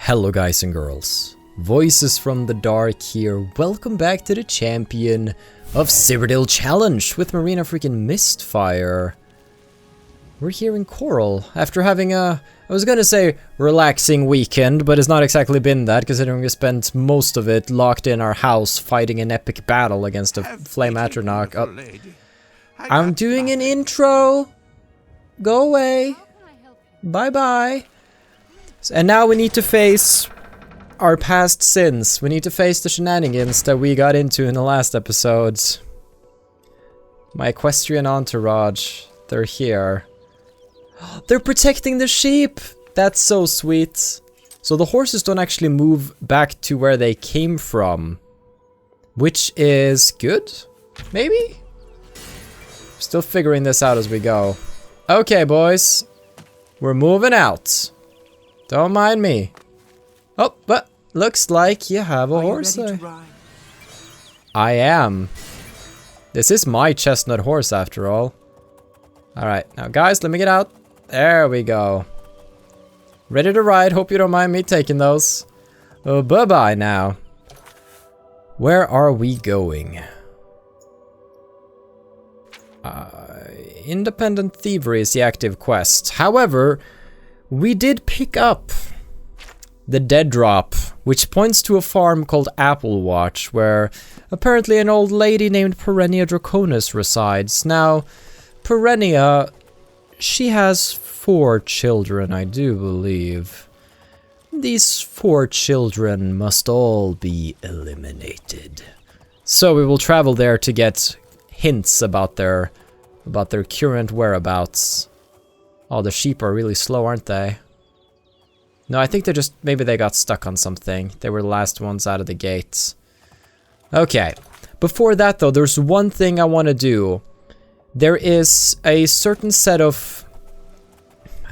Hello guys and girls, Voices from the Dark here. Welcome back to the champion of Cyrodiil challenge with Marina freaking Mistfire. We're here in Coral after having a, I was gonna say relaxing weekend, but it's not exactly been that considering we spent most of it locked in our house fighting an epic battle against a flame atronach. Oh. I'm doing an intro. Go away. Bye bye. And now we need to face our past sins. We need to face the shenanigans that we got into in the last episodes. My equestrian entourage, they're here. They're protecting the sheep! That's so sweet. So the horses don't actually move back to where they came from. Which is good? Maybe? Still figuring this out as we go. Okay, boys. We're moving out. Don't mind me. Oh, but looks like you have a horse. I am. This is my chestnut horse after all. Alright, now guys, let me get out. There we go. Ready to ride. Hope you don't mind me taking those. Oh, bye-bye now. Where are we going? Independent Thievery is the active quest. However, we did pick up the dead drop, which points to a farm called Apple Watch, where apparently an old lady named Perennia Draconis resides. Now, Perennia, she has 4 children, I do believe. These 4 children must all be eliminated. So we will travel there to get hints about their current whereabouts. Oh, the sheep are really slow, aren't they? No, I think they're just... maybe they got stuck on something. They were the last ones out of the gates. Okay. Before that, though, there's one thing I want to do. There is a certain set of...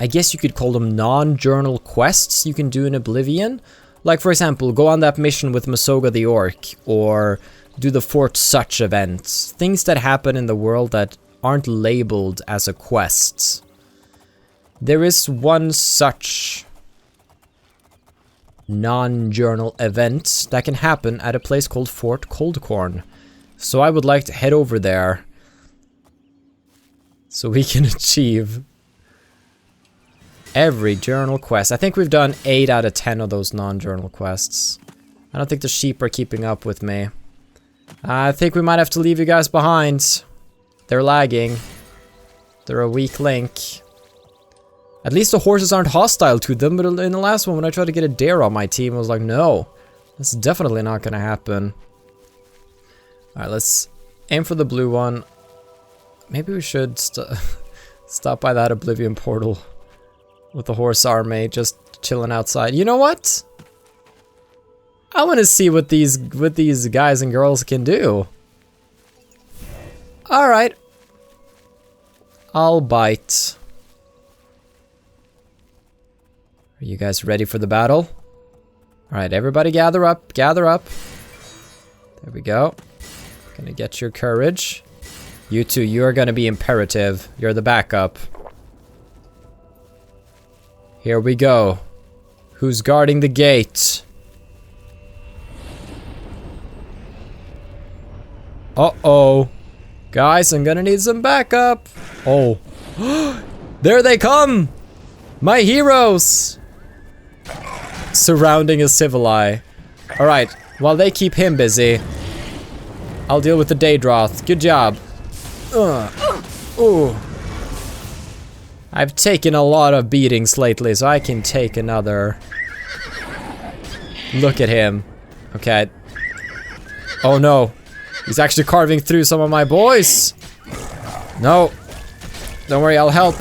I guess you could call them non-journal quests you can do in Oblivion. Like, for example, go on that mission with Masoga the Orc, or do the Fort Such event. Things that happen in the world that aren't labeled as a quest. There is one such non-journal event that can happen at a place called Fort Coldcorn. So I would like to head over there so we can achieve every journal quest. I think we've done 8 out of 10 of those non-journal quests. I don't think the sheep are keeping up with me. I think we might have to leave you guys behind. They're lagging. They're a weak link. At least the horses aren't hostile to them, but in the last one when I tried to get a dare on my team, I was like, no, that's definitely not gonna happen. Alright, let's aim for the blue one. Maybe we should stop by that Oblivion portal with the horse army, just chilling outside. You know what? I want to see what these guys and girls can do. Alright. I'll bite. Are you guys ready for the battle? Alright, everybody gather up, gather up. There we go. Gonna get your courage. You two, you are gonna be imperative. You're the backup. Here we go. Who's guarding the gate? Uh-oh. Guys, I'm gonna need some backup. Oh. There they come! My heroes! Surrounding a Civili. Alright, while they keep him busy, I'll deal with the Daedroth. Good job. Ooh. I've taken a lot of beatings lately, so I can take another. Look at him. Okay. Oh no. He's actually carving through some of my boys. No. Don't worry, I'll help.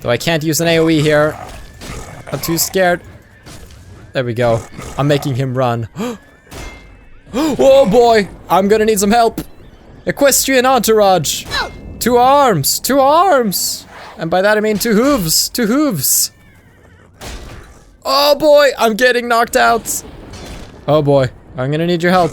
Though I can't use an AoE here. I'm too scared. There we go. I'm making him run. Oh boy! I'm gonna need some help. Equestrian entourage. 2 arms! 2 arms! And by that I mean 2 hooves! 2 hooves! Oh boy! I'm getting knocked out! Oh boy. I'm gonna need your help.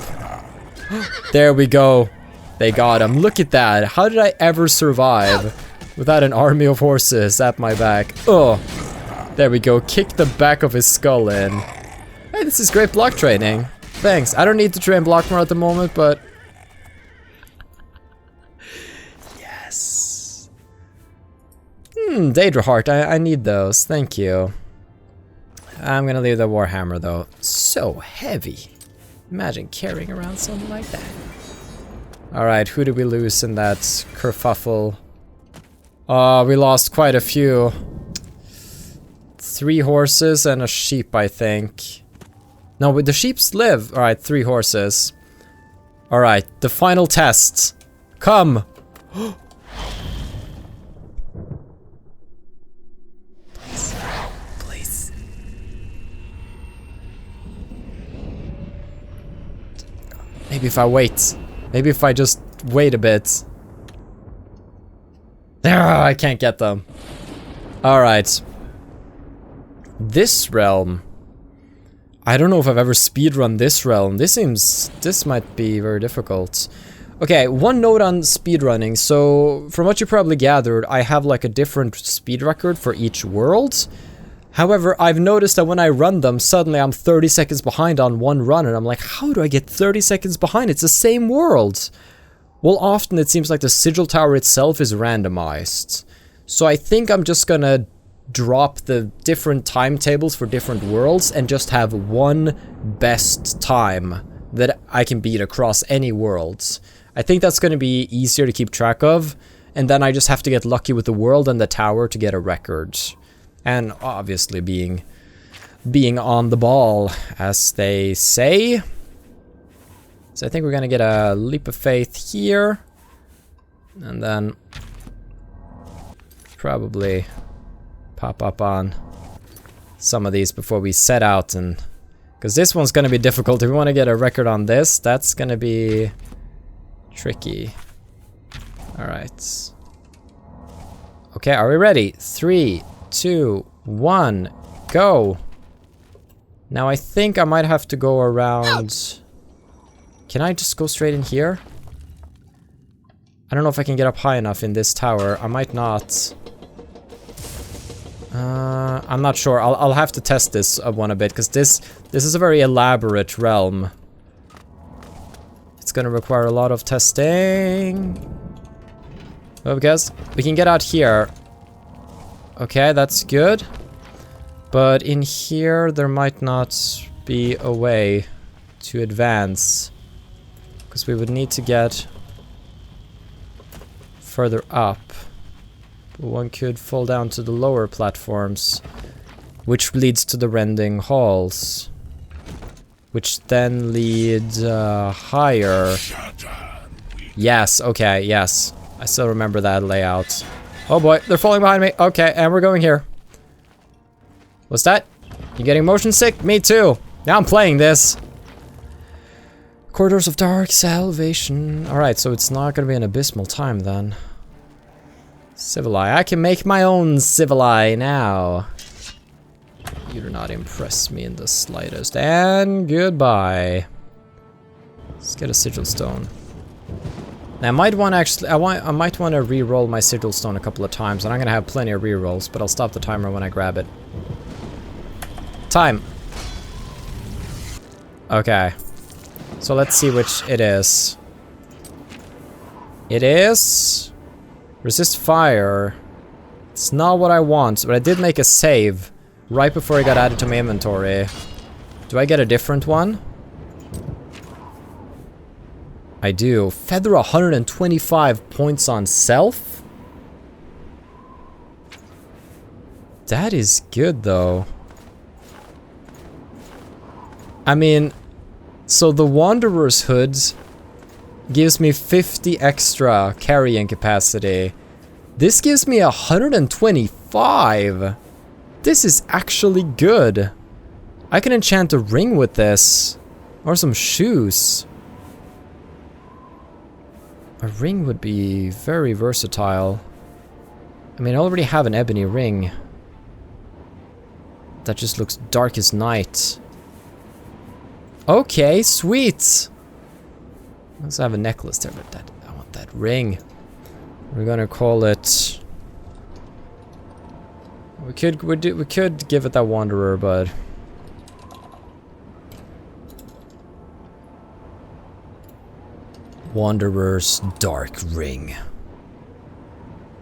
There we go. They got him. Look at that. How did I ever survive without an army of horses at my back? Oh. There we go, kick the back of his skull in. Hey, this is great block training. Thanks. I don't need to train block more at the moment, but... Yes. Daedra Heart, I need those. Thank you. I'm gonna leave the Warhammer, though. So heavy. Imagine carrying around something like that. Alright, who did we lose in that kerfuffle? Oh, we lost quite a few. 3 horses and a sheep, I think. No, but the sheeps live. Alright, 3 horses. Alright, the final test. Come! Please. Please. Maybe if I wait. Maybe if I just wait a bit. I can't get them. Alright. This realm. I don't know if I've ever speedrun this realm. This might be very difficult. Okay, one note on speedrunning. So, from what you probably gathered, I have like a different speed record for each world. However, I've noticed that when I run them, suddenly I'm 30 seconds behind on one run, and I'm like, how do I get 30 seconds behind? It's the same world. Well, often it seems like the sigil tower itself is randomized. So I think I'm just gonna drop the different timetables for different worlds and just have one best time that I can beat across any worlds. I think that's gonna be easier to keep track of, and then I just have to get lucky with the world and the tower to get a record. And obviously being on the ball, as they say. So I think we're gonna get a leap of faith here. And then probably pop up on some of these before we set out, and because this one's gonna be difficult. If we want to get a record on this, that's gonna be tricky. Alright. Okay, are we ready? 3, 2, 1, go! Now I think I might have to go around... Can I just go straight in here? I don't know if I can get up high enough in this tower. I might not. I'm not sure. I'll have to test this one a bit, because this is a very elaborate realm. It's gonna require a lot of testing. Well, because we can get out here. Okay, that's good. But in here, there might not be a way to advance. Because we would need to get further up. But one could fall down to the lower platforms, which leads to the rending halls. Which then leads higher. Yes, okay, yes. I still remember that layout. Oh boy, they're falling behind me. Okay, and we're going here. What's that? You getting motion sick? Me too. Now I'm playing this. Corridors of Dark, Salvation. Alright, so it's not gonna be an abysmal time then. Civili. I can make my own Civili now. You do not impress me in the slightest. And goodbye. Let's get a sigil stone. Now I might want to actually, I might want to re-roll my sigil stone a couple of times, and I'm gonna have plenty of re-rolls, but I'll stop the timer when I grab it. Time. Okay. So let's see which it is. It is... Resist fire. It's not what I want, but I did make a save right before it got added to my inventory. Do I get a different one? I do. Feather 125 points on self? That is good, though. I mean... So the Wanderer's Hood gives me 50 extra carrying capacity. This gives me 125. This is actually good. I can enchant a ring with this. Or some shoes. A ring would be very versatile. I mean, I already have an ebony ring. That just looks dark as night. Okay, sweet. I also have a necklace there, but I want that ring. We're gonna call it... We could give it that Wanderer, but... Wanderer's Dark Ring.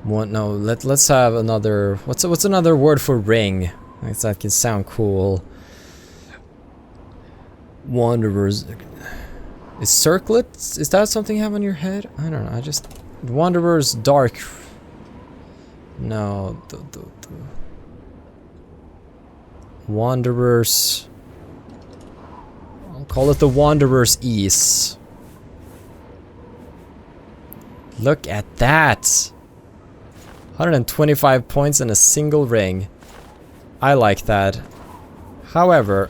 No, let's have another... What's another word for ring? I guess that can sound cool. Wanderer's... Is circlet? Is that something you have on your head? I don't know, I just... Wanderer's Dark... No... Wanderer's... I'll call it the Wanderer's Ease. Look at that! 125 points in a single ring. I like that. However...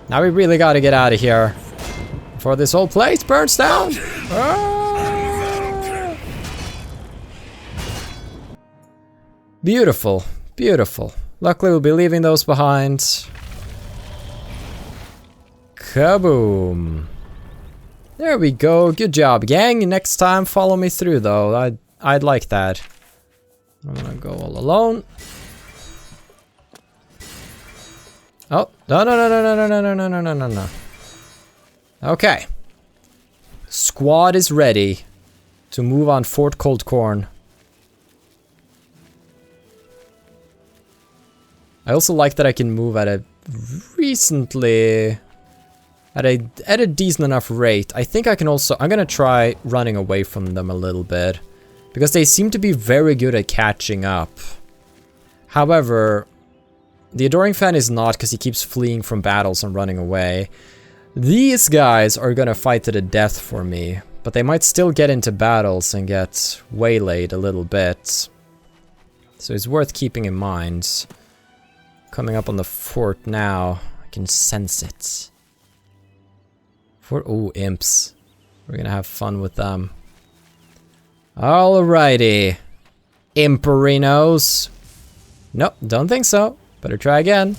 Now we really gotta get out of here before this whole place burns down! Ah! Beautiful, beautiful. Luckily we'll be leaving those behind. Kaboom! There we go, good job gang. Next time follow me through though, I'd like that. I'm gonna go all alone. Oh, no. Okay. Squad is ready to move on Fort Coldcorn. I also like that I can move at a at a decent enough rate. I think I can also, I'm gonna try running away from them a little bit, because they seem to be very good at catching up. However, the Adoring Fan is not, because he keeps fleeing from battles and running away. These guys are gonna fight to the death for me, but they might still get into battles and get waylaid a little bit. So it's worth keeping in mind. Coming up on the fort now, I can sense it. Oh, imps. We're gonna have fun with them. Alrighty. Imperinos. Nope, don't think so. Better try again.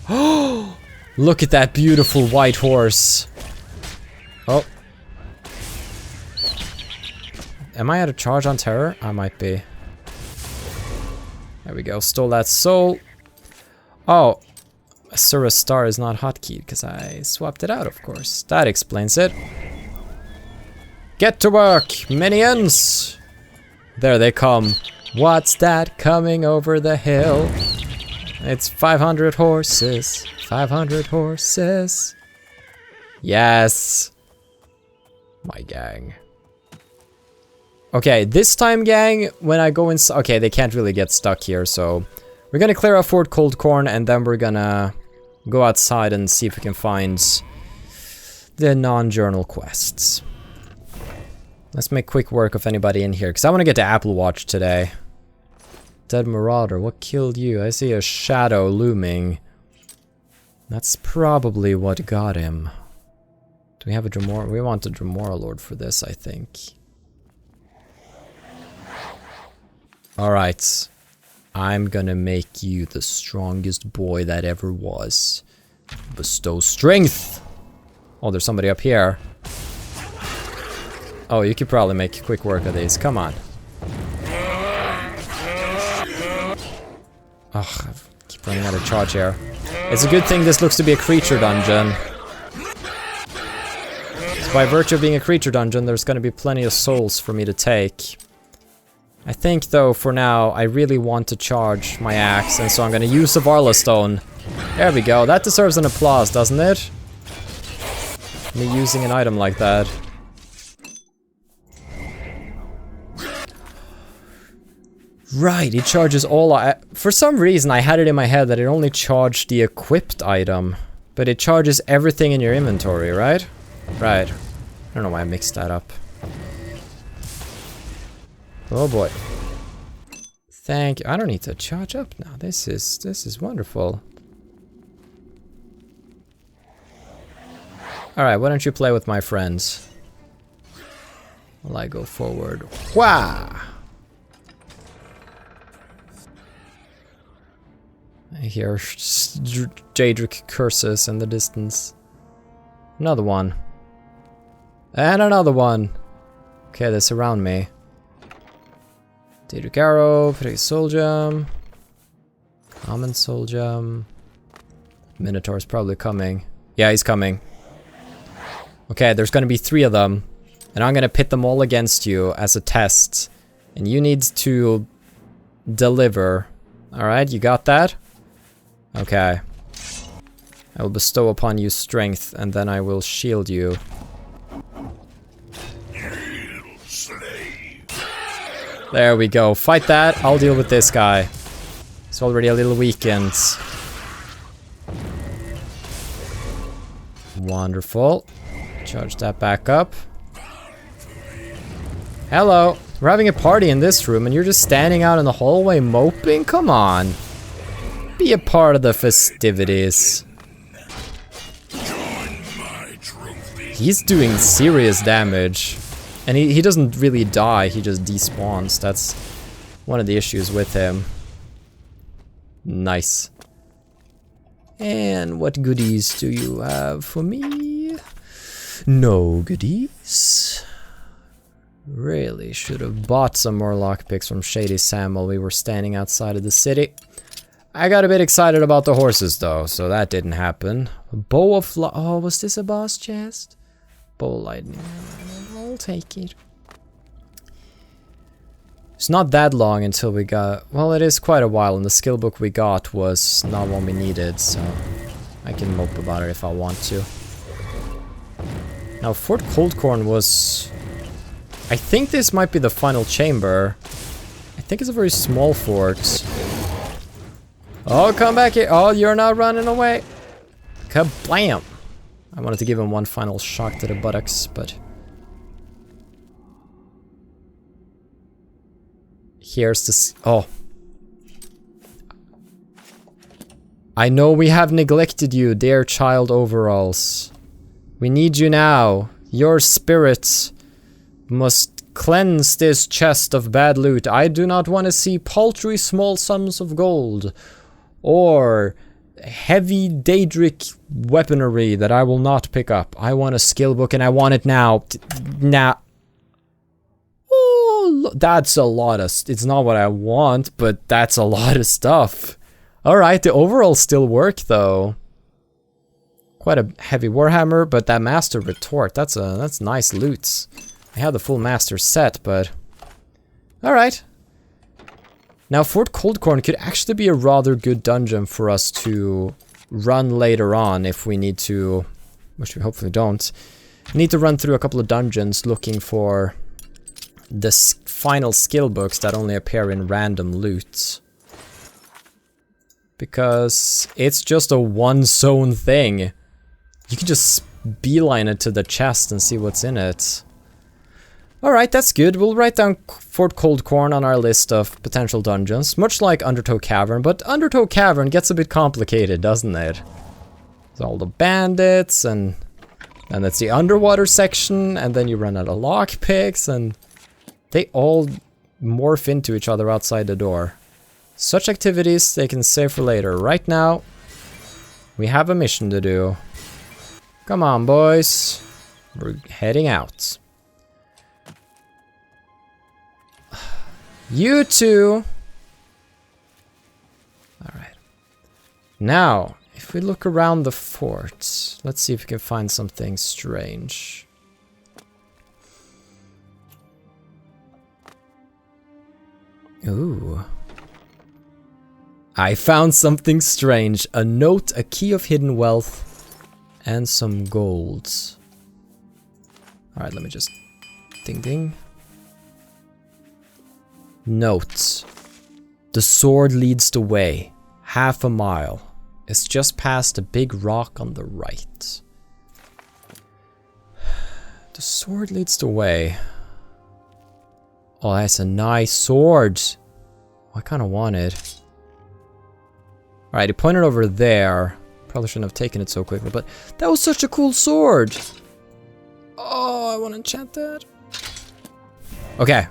Oh, look at that beautiful white horse. Oh. Am I out of charge on terror? I might be. There we go, stole that soul. Oh, Asura's Star is not hotkeyed because I swapped it out, of course. That explains it. Get to work, minions! There they come. What's that coming over the hill? It's 500 horses. 500 horses. Yes. My gang. Okay, this time, gang, when I go inside... Okay, they can't really get stuck here, so... We're gonna clear out Fort Coldcorn, and then we're gonna go outside and see if we can find the non-journal quests. Let's make quick work of anybody in here, because I want to get to Apple Watch today. Dead Marauder, what killed you? I see a shadow looming. That's probably what got him. Do we have a Dremora? We want a Dremora Lord for this, I think. Alright. I'm gonna make you the strongest boy that ever was. Bestow strength! Oh, there's somebody up here. Oh, you could probably make quick work of these. Come on. Ugh, I keep running out of charge here. It's a good thing this looks to be a creature dungeon. So by virtue of being a creature dungeon, there's gonna be plenty of souls for me to take. I think, though, for now, I really want to charge my axe, and so I'm gonna use the Varla Stone. There we go, that deserves an applause, doesn't it? Me using an item like that. Right, it charges all... For some reason, I had it in my head that it only charged the equipped item. But it charges everything in your inventory, right? Right. I don't know why I mixed that up. Oh boy. Thank you. I don't need to charge up now. This is wonderful. Alright, why don't you play with my friends? While I go forward. Wah! I hear Daedric curses in the distance. Another one. And another one. Okay, they're surround me. Daedric Arrow, Pretty Soul Gem. Common Soul Gem. Minotaur's probably coming. Yeah, he's coming. Okay, there's gonna be 3 of them. And I'm gonna pit them all against you as a test. And you need to deliver. Alright, you got that? Okay. I will bestow upon you strength, and then I will shield you. There we go. Fight that. I'll deal with this guy. It's already a little weakened. Wonderful. Charge that back up. Hello. We're having a party in this room and you're just standing out in the hallway moping? Come on. Be a part of the festivities. He's doing serious damage. And he doesn't really die, he just despawns. That's one of the issues with him. Nice. And what goodies do you have for me? No goodies. Really should have bought some more lockpicks from Shady Sam while we were standing outside of the city. I got a bit excited about the horses though, so that didn't happen. A bow of oh, was this a boss chest? Bow lightning. I'll take it. It's not that long until we got... Well, it is quite a while, and the skill book we got was not one we needed, so... I can mope about it if I want to. Now, Fort Coldcorn was... I think this might be the final chamber. I think it's a very small fort. Oh, come back here! Oh, you're not running away! Kablam! I wanted to give him one final shock to the buttocks, but... Here's this. Oh. I know we have neglected you, dear child overalls. We need you now. Your spirits must cleanse this chest of bad loot. I do not want to see paltry small sums of gold. Or heavy Daedric weaponry that I will not pick up. I want a skill book and I want it now. Now. Oh, that's a lot of... It's not what I want, but that's a lot of stuff. Alright, the overalls still work though. Quite a heavy warhammer, but that master retort, that's nice loot. I have the full master set, but... Alright. Now Fort Coldcorn could actually be a rather good dungeon for us to run later on if we need to... Which we hopefully don't. We need to run through a couple of dungeons looking for the final skill books that only appear in random loot. Because it's just a one-zone thing. You can just beeline it to the chest and see what's in it. Alright, that's good. We'll write down Fort Coldcorn on our list of potential dungeons. Much like Undertow Cavern, but Undertow Cavern gets a bit complicated, doesn't it? There's all the bandits, and that's the underwater section, and then you run out of lockpicks, and they all morph into each other outside the door. Such activities they can save for later. Right now, we have a mission to do. Come on, boys. We're heading out. You two. Alright. Now, if we look around the fort, let's see if we can find something strange. Ooh. I found something strange. A note, a key of hidden wealth, and some gold. Alright, let me just... Ding ding. Note. The sword leads the way. Half a mile. It's just past a big rock on the right. The sword leads the way. Oh, that's a nice sword. I kind of want it. Alright, he pointed over there. Probably shouldn't have taken it so quickly, but that was such a cool sword. Oh, I want to enchant that. Okay,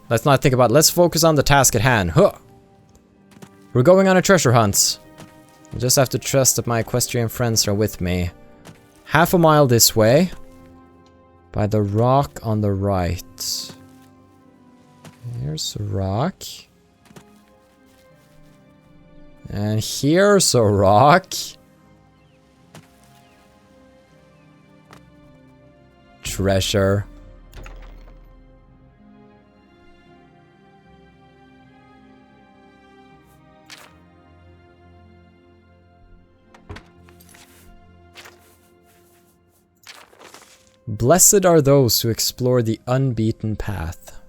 let's not think about it. Let's focus on the task at hand. Huh. We're going on a treasure hunt. I just have to trust that my equestrian friends are with me. Half a mile this way. By the rock on the right. Here's a rock. And here's a rock. Treasure. Blessed are those who explore the unbeaten path.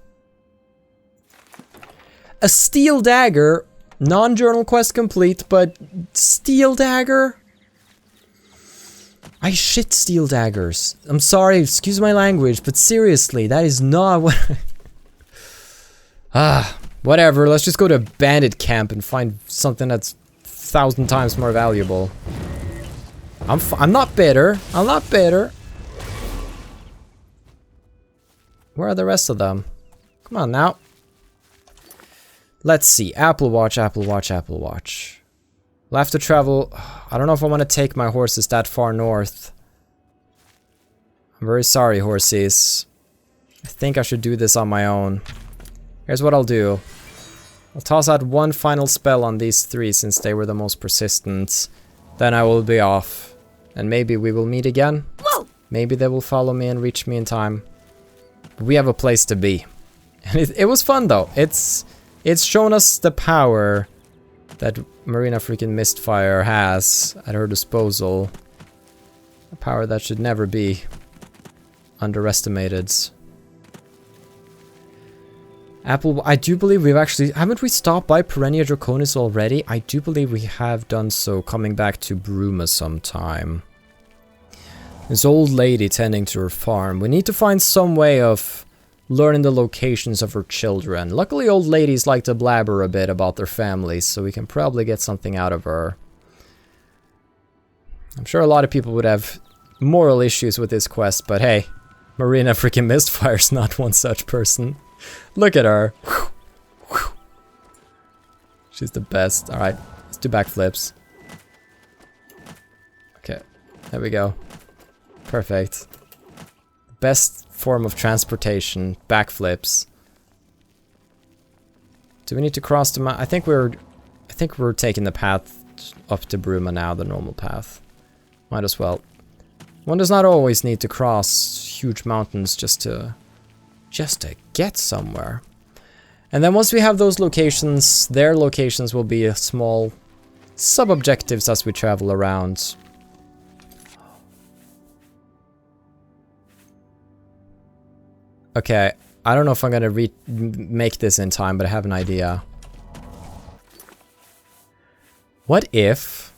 A steel dagger, non-journal quest complete, but steel dagger? I shit steel daggers. I'm sorry, excuse my language, but seriously, that is not what... Whatever, let's just go to a bandit camp and find something that's 1,000 times more valuable. I'm not bitter, I'm not bitter. Where are the rest of them? Come on now. Let's see. Apple Watch, Apple Watch, Apple Watch. We'll have to travel... I don't know if I want to take my horses that far north. I'm very sorry, horses. I think I should do this on my own. Here's what I'll do. I'll toss out one final spell on these three since they were the most persistent. Then I will be off. And maybe we will meet again. Whoa! Maybe they will follow me and reach me in time. We have a place to be. And it was fun though. It's shown us the power that Marina freaking Mistfire has at her disposal. A power that should never be underestimated. Apple, I do believe we've actually... Haven't we stopped by Perennia Draconis already? I do believe we have done so, coming back to Bruma sometime. This old lady tending to her farm. We need to find some way of learning the locations of her children. Luckily, old ladies like to blabber a bit about their families, so we can probably get something out of her. I'm sure a lot of people would have moral issues with this quest, but hey, Marina freaking Mistfire's not one such person. Look at her. She's the best. Alright, let's do backflips. Okay, there we go. Perfect. Best form of transportation, backflips. Do we need to cross the map? I think we're taking the path up to Bruma now, the normal path. Might as well. One does not always need to cross huge mountains just to get somewhere. And then once we have those locations, their locations will be small sub-objectives as we travel around. Okay, I don't know if I'm gonna make this in time, but I have an idea. What if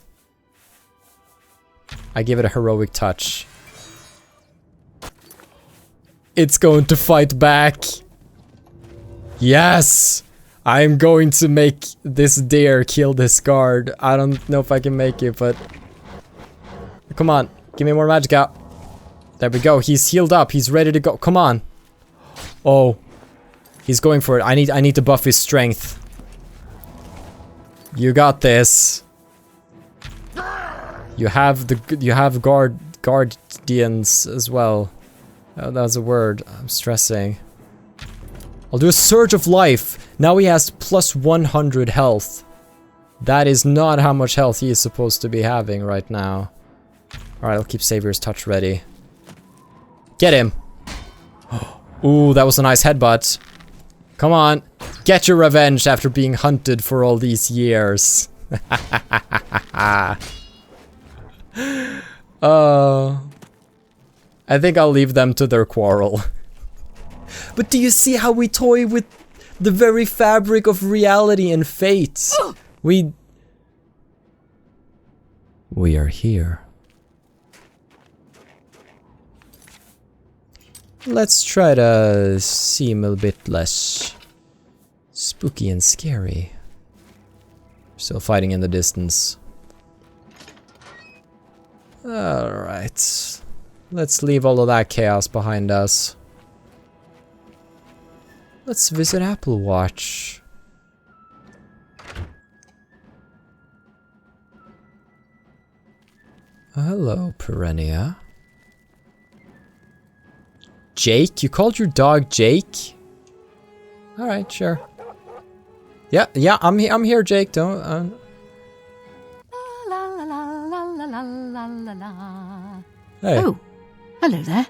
I give it a heroic touch? It's going to fight back! Yes! I'm going to make this deer kill this guard. I don't know if I can make it, but... Come on, give me more magicka. There we go, he's healed up, he's ready to go. Come on! Oh, he's going for it. I need to buff his strength. You got this. You have guardians as well. Oh, that was a word. I'm stressing. I'll do a surge of life. Now he has plus 100 health. That is not how much health he is supposed to be having right now. Alright, I'll keep Savior's Touch ready. Get him! Ooh, that was a nice headbutt. Come on, get your revenge after being hunted for all these years. I think I'll leave them to their quarrel. But do you see how we toy with the very fabric of reality and fate? We are here. Let's try to seem a bit less spooky and scary. Still fighting in the distance. Alright. Let's leave all of that chaos behind us. Let's visit Apple Watch. Hello, Perennia. Jake? You called your dog Jake? Alright, sure. Yeah, I'm here, Jake. Don't... La la la la la la la la. Hey. Oh, hello there.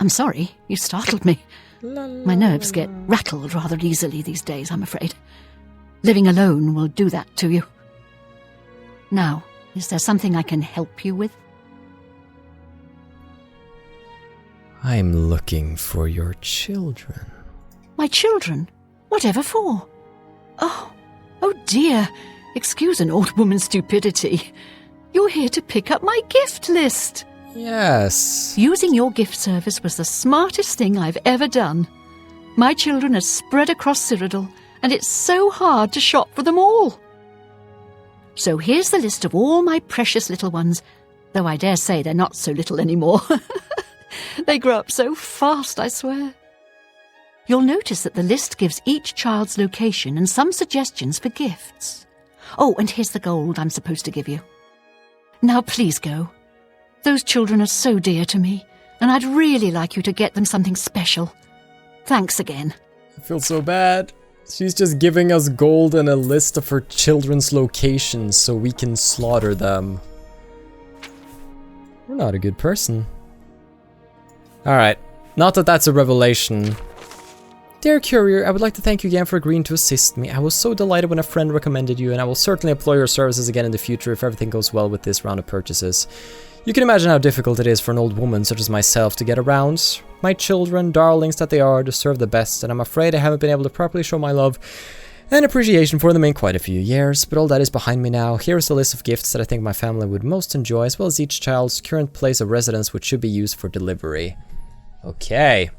I'm sorry, you startled me. My nerves get rattled rather easily these days, I'm afraid. Living alone will do that to you. Now, is there something I can help you with? I'm looking for your children. My children? Whatever for? Oh dear. Excuse an old woman's stupidity. You're here to pick up my gift list. Yes. Using your gift service was the smartest thing I've ever done. My children are spread across Cyrodiil, and it's so hard to shop for them all. So here's the list of all my precious little ones, though I dare say they're not so little anymore. They grow up so fast, I swear. You'll notice that the list gives each child's location and some suggestions for gifts. Oh, and here's the gold I'm supposed to give you. Now please go. Those children are so dear to me, and I'd really like you to get them something special. Thanks again. I feel so bad. She's just giving us gold and a list of her children's locations so we can slaughter them. We're not a good person. Alright, not that that's a revelation. Dear Courier, I would like to thank you again for agreeing to assist me. I was so delighted when a friend recommended you, and I will certainly employ your services again in the future if everything goes well with this round of purchases. You can imagine how difficult it is for an old woman such as myself to get around. My children, darlings that they are, deserve the best, and I'm afraid I haven't been able to properly show my love and appreciation for them in quite a few years, but all that is behind me now. Here is a list of gifts that I think my family would most enjoy, as well as each child's current place of residence which should be used for delivery. Okay.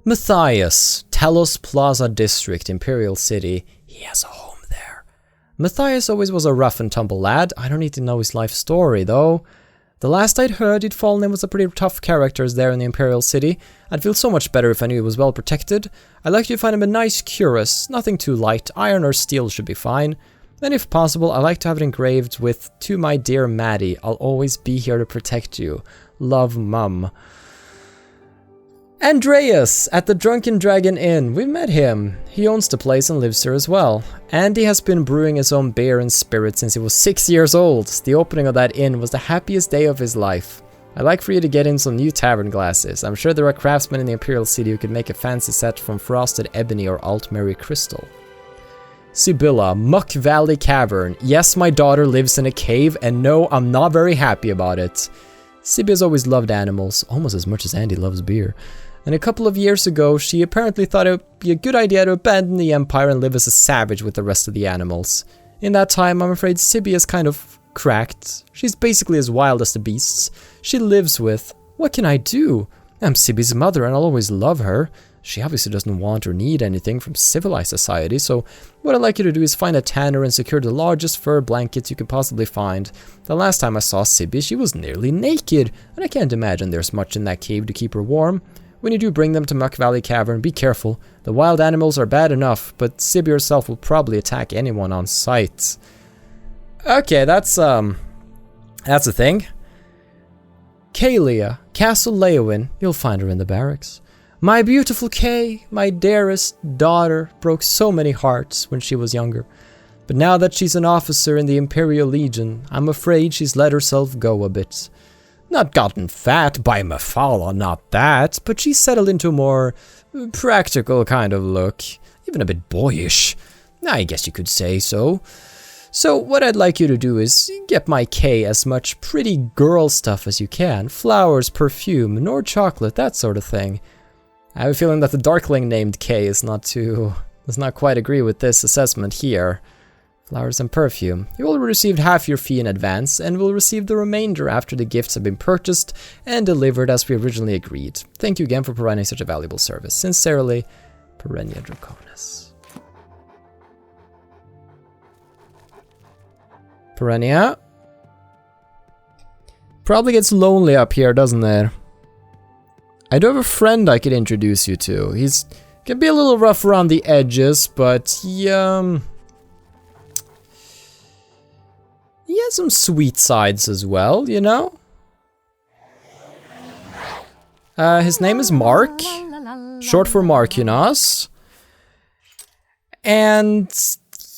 Matthias, Talos Plaza District, Imperial City. He has a home there. Matthias always was a rough and tumble lad. I don't need to know his life story, though. The last I'd heard, he'd fallen in with some pretty tough characters there in the Imperial City. I'd feel so much better if I knew he was well protected. I'd like you to find him a nice cuirass, nothing too light. Iron or steel should be fine. And if possible, I'd like to have it engraved with, "To my dear Maddie, I'll always be here to protect you. Love, Mum." Andreas at the Drunken Dragon Inn. We've met him. He owns the place and lives here as well. Andy has been brewing his own beer and spirit since he was 6 years old. The opening of that inn was the happiest day of his life. I'd like for you to get in some new tavern glasses. I'm sure there are craftsmen in the Imperial City who could make a fancy set from frosted ebony or altmary crystal. Sibylla, Muck Valley Cavern. Yes, my daughter lives in a cave, and no, I'm not very happy about it. Sibby has always loved animals, almost as much as Andy loves beer. And a couple of years ago, she apparently thought it would be a good idea to abandon the Empire and live as a savage with the rest of the animals. In that time, I'm afraid Sibby has kind of cracked. She's basically as wild as the beasts. She lives with... What can I do? I'm Sibby's mother and I'll always love her. She obviously doesn't want or need anything from civilized society, so what I'd like you to do is find a tanner and secure the largest fur blankets you could possibly find. The last time I saw Sibby, she was nearly naked, and I can't imagine there's much in that cave to keep her warm. When you do bring them to Muck Valley Cavern, be careful. The wild animals are bad enough, but Sibby herself will probably attack anyone on sight. Okay, that's a thing. Kalia, Castle Leowin. You'll find her in the barracks. My beautiful Kay, my dearest daughter, broke so many hearts when she was younger. But now that she's an officer in the Imperial Legion, I'm afraid she's let herself go a bit. Not gotten fat by Mafala, not that, but she's settled into a more practical kind of look. Even a bit boyish. I guess you could say so. So what I'd like you to do is get my Kay as much pretty girl stuff as you can. Flowers, perfume, nor chocolate, that sort of thing. I have a feeling that the Darkling named Kay does not quite agree with this assessment here. Flowers and perfume. You will receive half your fee in advance, and will receive the remainder after the gifts have been purchased and delivered as we originally agreed. Thank you again for providing such a valuable service. Sincerely, Perennia Draconis. Perennia? Probably gets lonely up here, doesn't it? I do have a friend I could introduce you to. He's can be a little rough around the edges, but he has some sweet sides as well, you know? His name is Mark. short for Markinas. And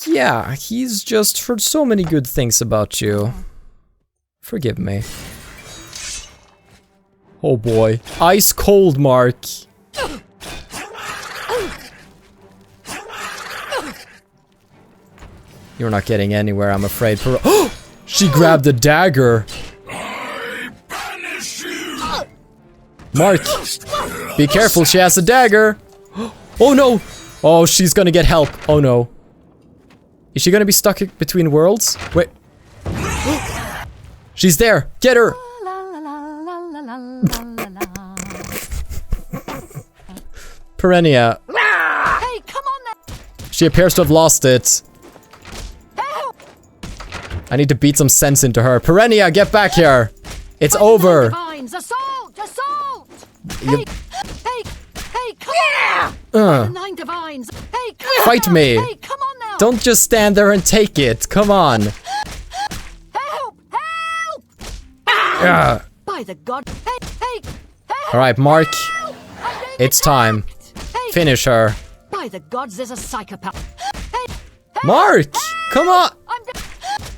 yeah, he's just heard so many good things about you. Forgive me. Oh boy. Ice cold, Mark. You're not getting anywhere, I'm afraid. Oh! She grabbed a dagger. I banish you. Mark, be careful, she has a dagger. Oh no! Oh, she's gonna get help. Oh no. Is she gonna be stuck between worlds? Wait. She's there! Get her! Perennia. Hey, come on now! She appears to have lost it. I need to beat some sense into her. Perennia, get back here! It's over! Divines, assault! Assault! You- Hey, come on! 9 divines! Hey, come on! Fight now. me. Hey, come on now! Don't just stand there and take it. Come on. Help! Help! Ah. By the god! Hey! Help! Alright, Mark. I'm being It's time. attacked. Hey, Finish her. by the gods, there's a psychopath. Hey! Mark! Come on! I'm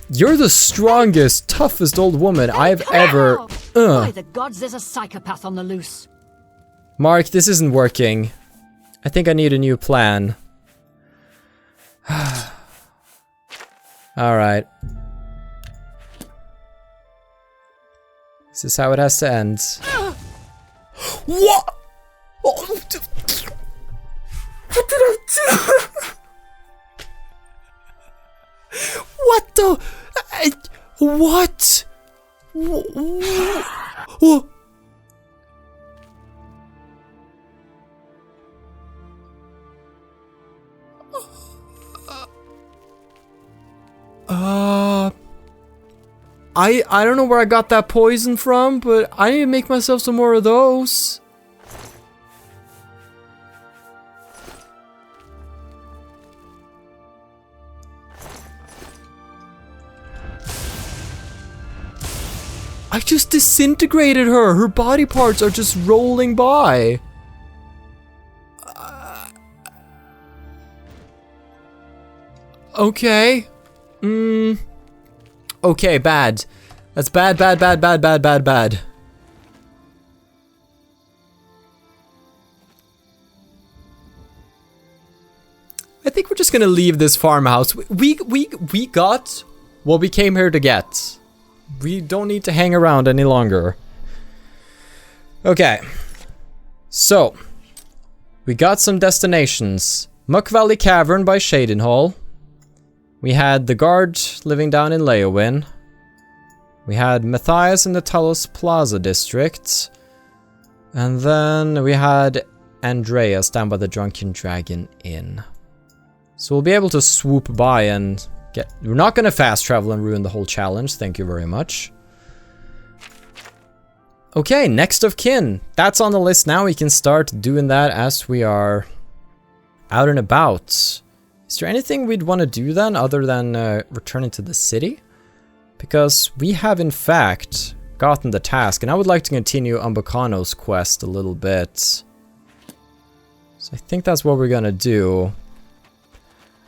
You're the strongest, toughest old woman I've ever... By the gods, there's a psychopath on the loose. Mark, this isn't working. I think I need a new plan. Alright. This is how it has to end. What? Oh, what did I do? What the? What? Oh. I don't know where I got that poison from, but I need to make myself some more of those. I just disintegrated her. Her body parts are just rolling by. Okay. Okay, bad. That's bad. I think we're just gonna leave this farmhouse. We got what we came here to get. We don't need to hang around any longer. Okay. So, we got some destinations. Muck Valley Cavern by Shadenhall. We had the guard living down in Leowin. We had Matthias in the Talos Plaza district. And then we had Andreas down by the Drunken Dragon Inn. So we'll be able to swoop by and get... We're not going to fast travel and ruin the whole challenge, thank you very much. Okay, next of kin. That's on the list now. We can start doing that as we are out and about. Is there anything we'd want to do then, other than returning to the city? Because we have, in fact, gotten the task, and I would like to continue Umbacano's quest a little bit. So I think that's what we're gonna do.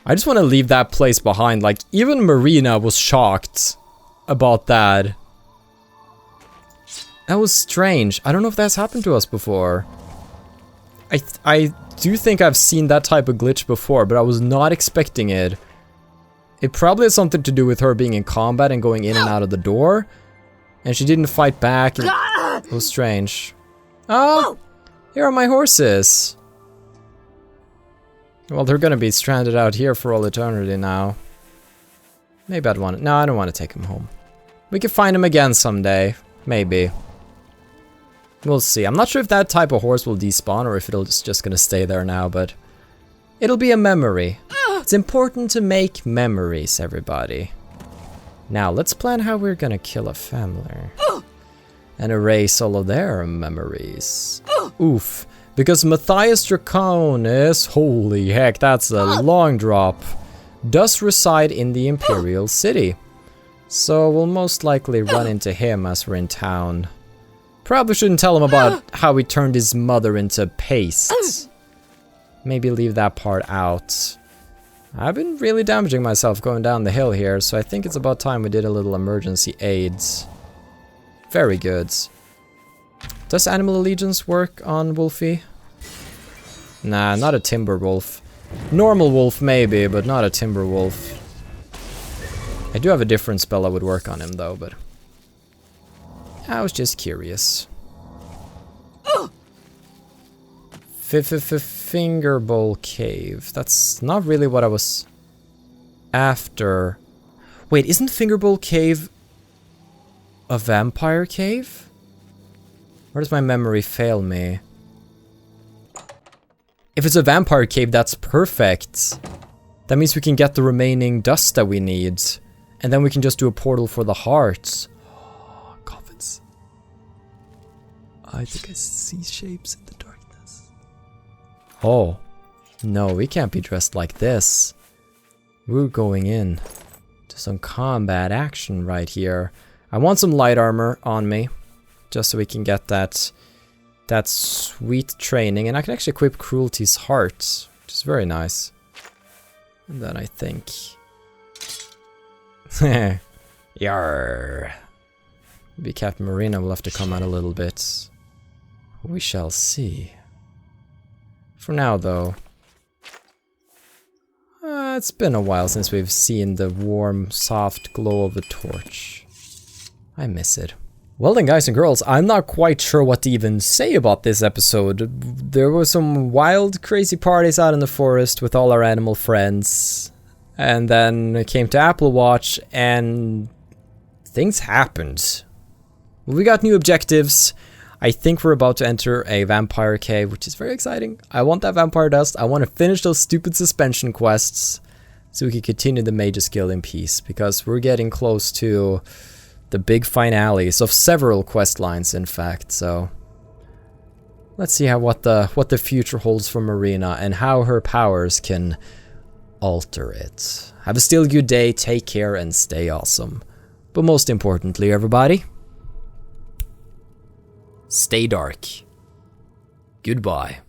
I just want to leave that place behind. Like, even Marina was shocked about that. That was strange. I don't know if that's happened to us before. I do think I've seen that type of glitch before, but I was not expecting it. It probably has something to do with her being in combat and going in and out of the door. And she didn't fight back. It was strange. Oh, here are my horses. Well, they're gonna be stranded out here for all eternity now. Maybe I'd want to... No, I don't want to take them home. We could find them again someday. Maybe. We'll see. I'm not sure if that type of horse will despawn or if it's just gonna stay there now, but... It'll be a memory. It's important to make memories, everybody. Now, let's plan how we're gonna kill a family. And erase all of their memories. Oof. Because Matthias Draconis, holy heck, that's a long drop, does reside in the Imperial City. So we'll most likely run into him as we're in town. Probably shouldn't tell him about how he turned his mother into paste. maybe leave that part out. I've been really damaging myself going down the hill here, so I think it's about time we did a little emergency aids. Very good. Does Animal Allegiance work on Wolfie? Nah, not a timber wolf. Normal wolf maybe, but not a timber wolf. I do have a different spell that would work on him though, but I was just curious. Finger Bowl Cave. That's not really what I was after. Wait, isn't Finger Bowl Cave a vampire cave? Or does my memory fail me? If it's a vampire cave, that's perfect. That means we can get the remaining dust that we need. And then we can just do a portal for the hearts. Oh, coffins. I think I see shapes in the darkness. Oh. No, we can't be dressed like this. We're going in to some combat action right here. I want some light armor on me. Just so we can get that sweet training. And I can actually equip Cruelty's Heart, which is very nice. And then I think... Yarr. Maybe Captain Marina will have to come out a little bit. We shall see. For now, though... it's been a while since we've seen the warm, soft glow of a torch. I miss it. Well then, guys and girls, I'm not quite sure what to even say about this episode. There were some wild, crazy parties out in the forest with all our animal friends. And then it came to Apple Watch, and things happened. We got new objectives. I think we're about to enter a vampire cave, which is very exciting. I want that vampire dust. I want to finish those stupid suspension quests so we can continue the Mage's Guild in peace, because we're getting close to the big finales of several quest lines, in fact. So let's see what the future holds for Marina and how her powers can alter it. Have a still good day, take care, and stay awesome. But most importantly, everybody, stay dark. Goodbye.